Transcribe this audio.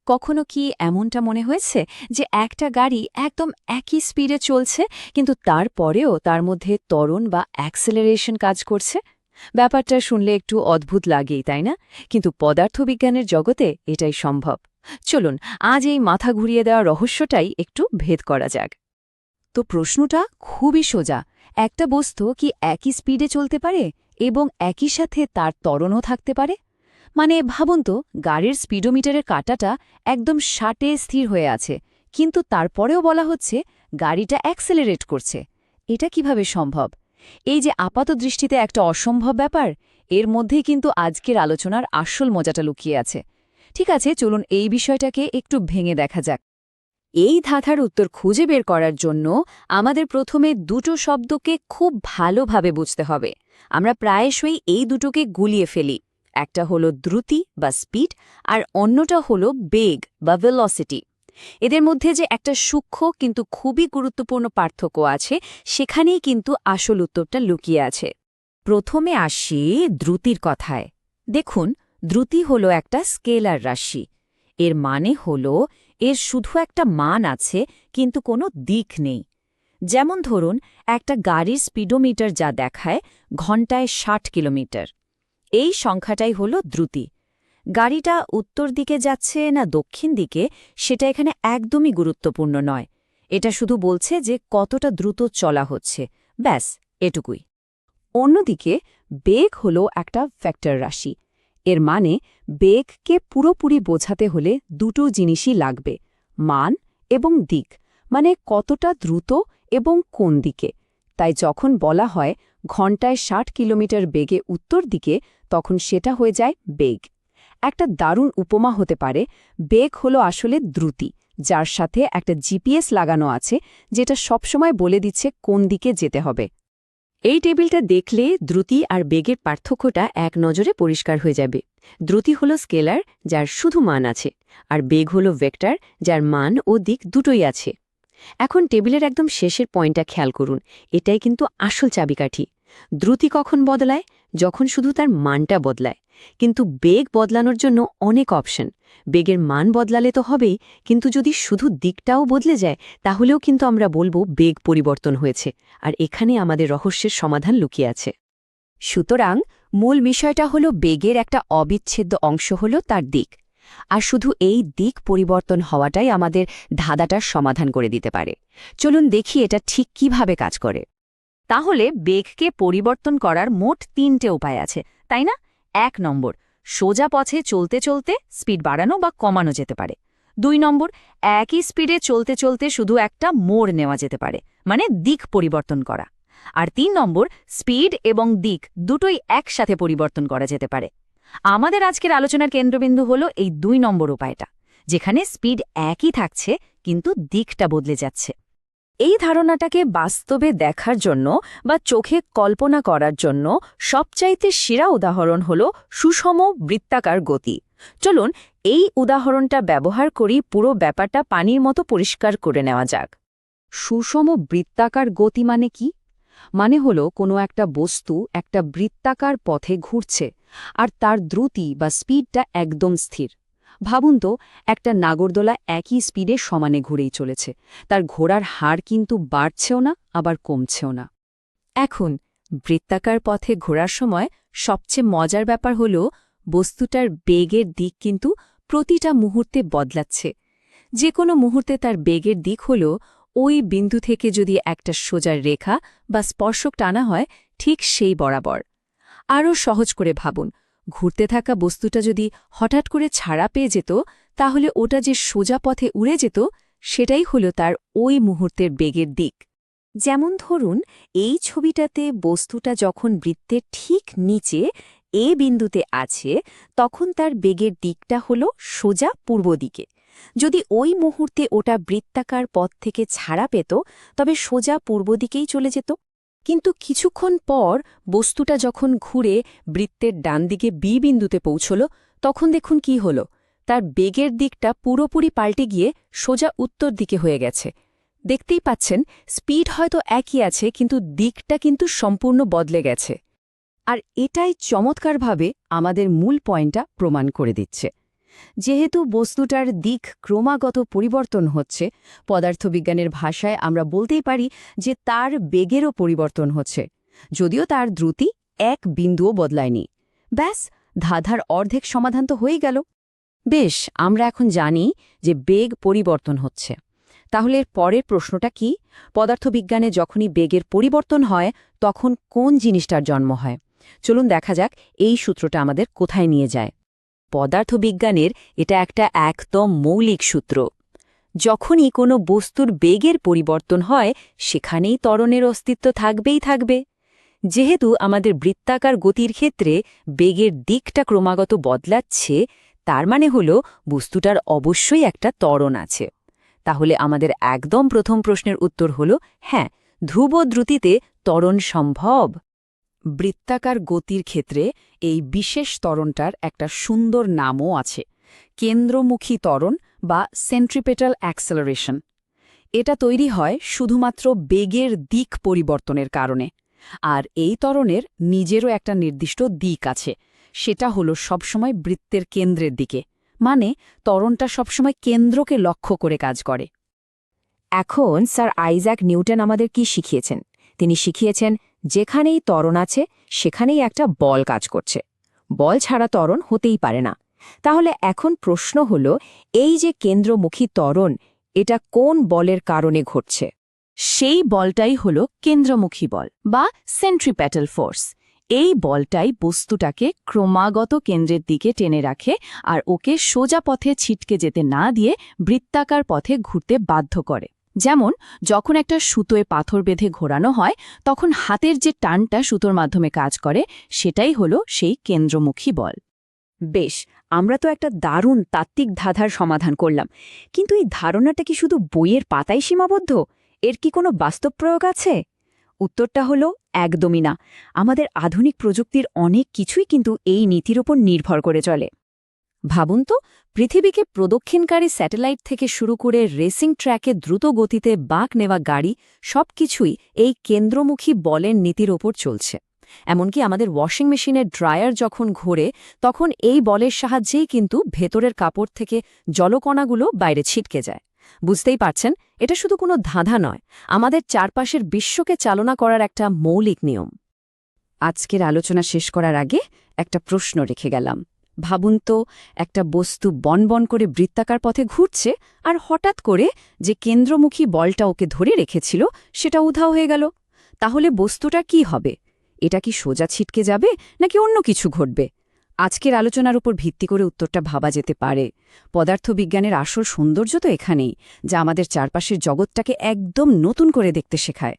কখনো কি এমনটা মনে হয়েছে যে একটা গাড়ি একদম একই স্পিডে চলছে কিন্তু তারপরেও তার মধ্যে ত্বরণ বা অ্যাক্সেলারেশন কাজ করছে? ব্যাপারটা শুনলে একটু অদ্ভুত লাগেই, তাই না? কিন্তু পদার্থবিজ্ঞানের জগতে এটাই সম্ভব। চলুন আজ এই মাথা ঘুরিয়ে দেওয়া রহস্যটাই একটু ভেদ করা যাক। তো প্রশ্নটা খুবই সোজা। একটা বস্তু কি একই স্পিডে চলতে পারে এবং একই সাথে তার ত্বরণও থাকতে পারে? মানে ভাবুন তো, গাড়ির স্পিডোমিটারের কাঁটাটা একদম ৬০-এ স্থির হয়ে আছে, কিন্তু তারপরেও বলা হচ্ছে গাড়িটা অ্যাক্সেলারেট করছে। এটা কিভাবে সম্ভব? এই যে আপাত দৃষ্টিতে একটা অসম্ভব ব্যাপার, এর মধ্যেই কিন্তু আজকের আলোচনার আসল মজাটা লুকিয়ে আছে। ঠিক আছে, চলুন এই বিষয়টাকে একটু ভেঙে দেখা যাক। এই ধাঁধার উত্তর খুঁজে বের করার জন্য আমাদের প্রথমে দুটো শব্দকে খুব ভালোভাবে বুঝতে হবে। আমরা প্রায়শই এই দুটোকে গুলিয়ে ফেলি। একটা হলো দ্রুতি বা স্পিড, আর অন্যটা হলো বেগ বা ভেলোসিটি। এদের মধ্যে যে একটা সূক্ষ্ম কিন্তু খুবই গুরুত্বপূর্ণ পার্থক্য আছে, সেখানেই কিন্তু আসল উত্তরটা লুকিয়ে আছে। প্রথমে আসি দ্রুতির কথায়। দেখুন, দ্রুতি হলো একটা স্কেলার রাশি। এর মানে হলো এর শুধু একটা মান আছে কিন্তু কোনো দিক নেই। যেমন ধরুন, একটা গাড়ির স্পিডোমিটার যা দেখায় ঘন্টায় ৬০ কিলোমিটার, এই সংখ্যাটাই হলো দ্রুতি। গাড়িটা উত্তর দিকে যাচ্ছে না দক্ষিণ দিকে সেটা এখানে একদমই গুরুত্বপূর্ণ নয়। এটা শুধু বলছে যে কতটা দ্রুত চলা হচ্ছে, ব্যাস এটুকুই। অন্যদিকে বেগ হলো একটা ভেক্টর রাশি। এর মানে বেগকে পুরোপুরি বোঝাতে হলে দুটো জিনিসই লাগবে, মান এবং দিক, মানে কতটা দ্রুত এবং কোন দিকে। তাই যখন বলা হয় ঘন্টায় ৬০ কিলোমিটার বেগে উত্তর দিকে, তখন সেটা হয়ে যায় বেগ। একটা দারুণ উপমা হতে পারে, বেগ হলো আসলে দ্রুতি, যার সাথে একটা জিপিএস লাগানো আছে যেটা সবসময় বলে দিচ্ছে কোন দিকে যেতে হবে। এই টেবিলটা দেখলে দ্রুতি আর বেগের পার্থক্যটা এক নজরে পরিষ্কার হয়ে যাবে। দ্রুতি হলো স্কেলার, যার শুধু মান আছে, আর বেগ হলো ভেক্টর, যার মান ও দিক দুটোই আছে। এখন টেবিলের একদম শেষের পয়েন্টটা খেয়াল করুন, এটাই কিন্তু আসল চাবিকাঠি। দ্রুতি কখন বদলায়? যখন শুধু তার মানটা বদলায়। কিন্তু বেগ বদলানোর জন্য অনেক অপশন। বেগের মান বদলালে তো হবেই, কিন্তু যদি শুধু দিকটাও বদলে যায় তাহলেও কিন্তু আমরা বলবো বেগ পরিবর্তন হয়েছে। আর এখানে আমাদের রহস্যের সমাধান লুকিয়ে আছে। সুতরাং মূল বিষয়টা হলো বেগের একটা অবিচ্ছেদ্য অংশ হলো তার দিক। আর শুধু এই দিক পরিবর্তন হওয়াটাই আমাদের ধাঁধাটার সমাধান করে দিতে পারে। চলুন দেখি এটা ঠিক কিভাবে কাজ করে। তাহলে বেগকে পরিবর্তন করার মোট ৩টে উপায় আছে, তাই না? ১ নম্বর, সোজা পথে চলতে চলতে স্পিড বাড়ানো বা কমানো যেতে পারে। ২ নম্বর, একই স্পিডে চলতে চলতে শুধু একটা মোড় নেওয়া যেতে পারে, মানে দিক পরিবর্তন করা। আর ৩ নম্বর, স্পিড এবং দিক দুটোই একসাথে পরিবর্তন করা যেতে পারে। আমাদের আজকের আলোচনার কেন্দ্রবিন্দু হলো এই ২ নম্বর উপায়টা, যেখানে স্পিড একই থাকছে কিন্তু দিকটা বদলে যাচ্ছে। এই ধারণাটাকে বাস্তবে দেখার জন্য বা চোখে কল্পনা করার জন্য সবচাইতে সেরা উদাহরণ হল সুষম বৃত্তাকার গতি। চলুন এই উদাহরণটা ব্যবহার করি পুরো ব্যাপারটা পানির মতো পরিষ্কার করে নেওয়া যাক। সুষম বৃত্তাকার গতি মানে কি? মানে হলো কোনো একটা বস্তু একটা বৃত্তাকার পথে ঘুরছে আর তার দ্রুতি বা স্পিডটা একদম স্থির। ভাবুন তো, একটা নাগরদোলা একই স্পিডে সমানে ঘুরেই চলেছে, তার ঘোড়ার হার কিন্তু বাড়ছেও না আবার কমছেও না। এখন বৃত্তাকার পথে ঘোরার সময় সবচেয়ে মজার ব্যাপার হল বস্তুটার বেগের দিক কিন্তু প্রতিটা মুহূর্তে বদলাচ্ছে। যে কোনো মুহূর্তে তার বেগের দিক হল ওই বিন্দু থেকে যদি একটা সোজা রেখা বা স্পর্শক টানা হয় ঠিক সেই বরাবর। আরও সহজ করে ভাবুন, ঘুরতে থাকা বস্তুটা যদি হঠাৎ করে ছাড়া পেয়ে যেত, তাহলে ওটা যে সোজা পথে উড়ে যেত সেটাই হলো তার ওই মুহূর্তের বেগের দিক। যেমন ধরুন, এই ছবিটাতে বস্তুটা যখন বৃত্তের ঠিক নিচে এ বিন্দুতে আছে, তখন তার বেগের দিকটা হলো সোজা পূর্ব দিকে। যদি ওই মুহূর্তে ওটা বৃত্তাকার পথ থেকে ছাড়া পেত, তবে সোজা পূর্ব দিকেই চলে যেত। কিন্তু কিছুক্ষণ পর বস্তুটা যখন ঘুরে বৃত্তের ডান দিকে বি বিন্দুতে পৌঁছল, তখন দেখুন কি হল, তার বেগের দিকটা পুরোপুরি পাল্টে গিয়ে সোজা উত্তর দিকে হয়ে গেছে। দেখতেই পাচ্ছেন, স্পিড হয়তো একই আছে কিন্তু দিকটা কিন্তু সম্পূর্ণ বদলে গেছে। আর এটাই চমৎকারভাবে আমাদের মূল পয়েন্টটা প্রমাণ করে দিচ্ছে। যেহেতু বস্তুটার দিক ক্রমাগত পরিবর্তন হচ্ছে, পদার্থবিজ্ঞানের ভাষায় আমরা বলতেই পারি যে তার বেগেরও পরিবর্তন হচ্ছে, যদিও তার দ্রুতি এক বিন্দুও বদলায়নি। ব্যাস, ধাঁধার অর্ধেক সমাধান তো হয়ে গেল। বেশ, আমরা এখন জানি যে বেগ পরিবর্তন হচ্ছে। তাহলে এর পরের প্রশ্নটা কি? পদার্থবিজ্ঞানে যখনই বেগের পরিবর্তন হয় তখন কোন জিনিসটার জন্ম হয়? চলুন দেখা যাক এই সূত্রটা আমাদের কোথায় নিয়ে যায়। পদার্থবিজ্ঞানের এটা একটা একদম মৌলিক সূত্র। যখনই কোনো বস্তুর বেগের পরিবর্তন হয় সেখানেই ত্বরণের অস্তিত্ব থাকবেই থাকবে। যেহেতু আমাদের বৃত্তাকার গতির ক্ষেত্রে বেগের দিকটা ক্রমাগত বদলাচ্ছে, তার মানে হল বস্তুটার অবশ্যই একটা ত্বরণ আছে। তাহলে আমাদের একদম প্রথম প্রশ্নের উত্তর হল হ্যাঁ, ধ্রুব দ্রুতিতে ত্বরণ সম্ভব। বৃত্তাকার গতির ক্ষেত্রে এই বিশেষ ত্বরণটার একটা সুন্দর নামও আছে, কেন্দ্রমুখী ত্বরণ বা সেন্ট্রিপেটাল অ্যাক্সেলারেশন। এটা তৈরি হয় শুধুমাত্র বেগের দিক পরিবর্তনের কারণে। আর এই ত্বরণের নিজেরও একটা নির্দিষ্ট দিক আছে, সেটা হলো সবসময় বৃত্তের কেন্দ্রের দিকে, মানে ত্বরণটা সবসময় কেন্দ্রকে লক্ষ্য করে কাজ করে। এখন স্যার আইজ্যাক নিউটন আমাদের কি শিখিয়েছেন? তিনি শিখিয়েছেন যেখানেই ত্বরণ আছে সেখানেই একটা বল কাজ করছে। বল ছাড়া ত্বরণ হতেই পারে না। তাহলে এখন প্রশ্ন হল, এই যে কেন্দ্রমুখী ত্বরণ, এটা কোন বলের কারণে ঘটছে? সেই বলটাই হল কেন্দ্রমুখী বল বা সেন্ট্রিপেটাল ফোর্স। এই বলটাই বস্তুটাকে ক্রমাগত কেন্দ্রের দিকে টেনে রাখে আর ওকে সোজা পথে ছিটকে যেতে না দিয়ে বৃত্তাকার পথে ঘুরতে বাধ্য করে। যেমন যখন একটা সুতোয় পাথর বেঁধে ঘোরানো হয়, তখন হাতের যে টানটা সুতোর মাধ্যমে কাজ করে সেটাই হলো সেই কেন্দ্রমুখী বল। বেশ, আমরা তো একটা দারুণ তাত্ত্বিক ধাঁধার সমাধান করলাম, কিন্তু এই ধারণাটা কি শুধু বইয়ের পাতায় সীমাবদ্ধ? এর কি কোনো বাস্তব প্রয়োগ আছে? উত্তরটা হলো একদমই না। আমাদের আধুনিক প্রযুক্তির অনেক কিছুই কিন্তু এই নীতির ওপর নির্ভর করে চলে। ভাবুন তো, পৃথিবীকে প্রদক্ষিণকারী স্যাটেলাইট থেকে শুরু করে রেসিং ট্র্যাকে দ্রুত গতিতে বাঁক নেওয়া গাড়ি, সবকিছুই এই কেন্দ্রমুখী বলের নীতির ওপর চলছে। এমনকি আমাদের ওয়াশিং মেশিনের ড্রায়ার যখন ঘোরে, তখন এই বলের সাহায্যেই কিন্তু ভেতরের কাপড় থেকে জলকণাগুলো বাইরে ছিটকে যায়। বুঝতেই পারছেন, এটা শুধু কোনো ধাঁধা নয়, আমাদের চারপাশের বিশ্বকে চালনা করার একটা মৌলিক নিয়ম। আজকের আলোচনা শেষ করার আগে একটা প্রশ্ন রেখে গেলাম। ভাবুন তো, একটা বস্তু বনবন করে বৃত্তাকার পথে ঘুরছে, আর হঠাৎ করে যে কেন্দ্রমুখী বলটা ওকে ধরে রেখেছিল সেটা উধাও হয়ে গেল। তাহলে বস্তুটা কি হবে? এটা কি সোজা ছিটকে যাবে নাকি অন্য কিছু ঘটবে? আজকের আলোচনার উপর ভিত্তি করে উত্তরটা ভাবা যেতে পারে। পদার্থবিজ্ঞানের আসল সৌন্দর্য তো এখানেই, যা আমাদের চারপাশের জগৎটাকে একদম নতুন করে দেখতে শেখায়।